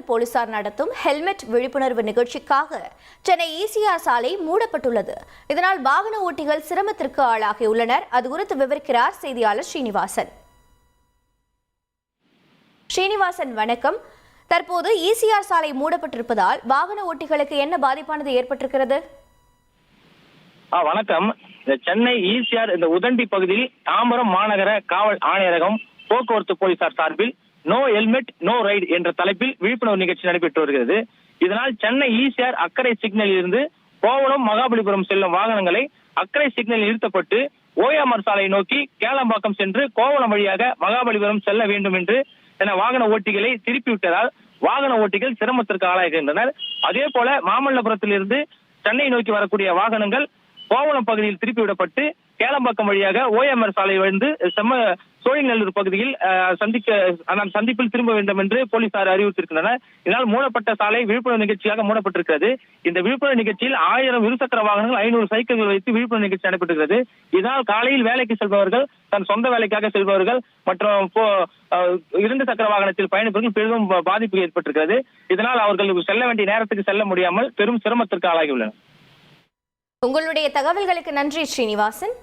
போலீசார் நடத்தும் ஹெல்மெட் விழிப்புணர்வு நிகழ்ச்சிக்காக சென்னை ஈசிஆர் சாலை மூடப்பட்டுள்ளது. இதனால் வாகன ஓட்டிகள் சிரமத்திற்கு ஆளாகியுள்ளனர். அது குறித்து விவரிக்கிறார் செய்தியாளர் ஸ்ரீனிவாசன். ஸ்ரீனிவாசன், வணக்கம். தற்போது ஈசிஆர் சாலை மூடப்பட்டிருப்பதால் வாகன ஓட்டிகளுக்கு என்ன பாதிப்பானது ஏற்பட்டிருக்கிறது? வணக்கம். சென்னை ஈசிஆர் இந்த உதண்டி பகுதியில் தாம்பரம் மாநகர காவல் ஆணையரகம் போக்குவரத்து போலீசார் சார்பில் நோ ஹெல்மெட் நோ ரைடு என்ற தலைப்பில் விழிப்புணர்வு நிகழ்ச்சி நடைபெற்று வருகிறது. இதனால் சென்னை ஈசிஆர் அக்கரை சிக்னலில் இருந்து கோவளம் மகாபலிபுரம் செல்லும் வாகனங்களை அக்கரை சிக்னலில் நிறுத்தப்பட்டு ஓஎம்ஆர் சாலை நோக்கி கேளம்பாக்கம் சென்று கோவளம் வழியாக மகாபலிபுரம் செல்ல வேண்டும் என்று வாகன ஓட்டிகளை திருப்பிவிட்டதால் வாகன ஓட்டிகள் சிரமத்திற்கு ஆளாகின்றனர். அதே போல மாமல்லபுரத்திலிருந்து சென்னை நோக்கி வரக்கூடிய வாகனங்கள் கோவளம் பகுதியில் திருப்பிவிடப்பட்டு கேளம்பாக்கம் வழியாக ஓஎம்ஆர் சாலை வந்து சோழிங்கநல்லூர் பகுதியில் சந்திப்பில் திரும்ப வேண்டும் என்று போலீசார் அறிவித்திருக்கின்றனர். இதனால் மூடப்பட்ட சாலை விழிப்புணர்வு நிகழ்ச்சியாக மூடப்பட்டிருக்கிறது. இந்த விழிப்புணர்வு நிகழ்ச்சியில் 1000 இருசக்கர வாகனங்கள் 500 சைக்கிள்கள் வைத்து விழிப்புணர்வு நிகழ்ச்சி நடைபெற்றிருக்கிறது. இதனால் காலையில் வேலைக்கு செல்பவர்கள், தன் சொந்த வேலைக்காக செல்பவர்கள் மற்றும் 2 சக்கர வாகனத்தில் பயணிப்பவர்கள் பெரிதும் பாதிப்பு ஏற்பட்டிருக்கிறது. இதனால் அவர்கள் செல்ல வேண்டிய நேரத்துக்கு செல்ல முடியாமல் பெரும் சிரமத்திற்கு ஆளாகியுள்ளனர். உங்களுடைய தகவல்களுக்கு நன்றி ஸ்ரீனிவாசன்.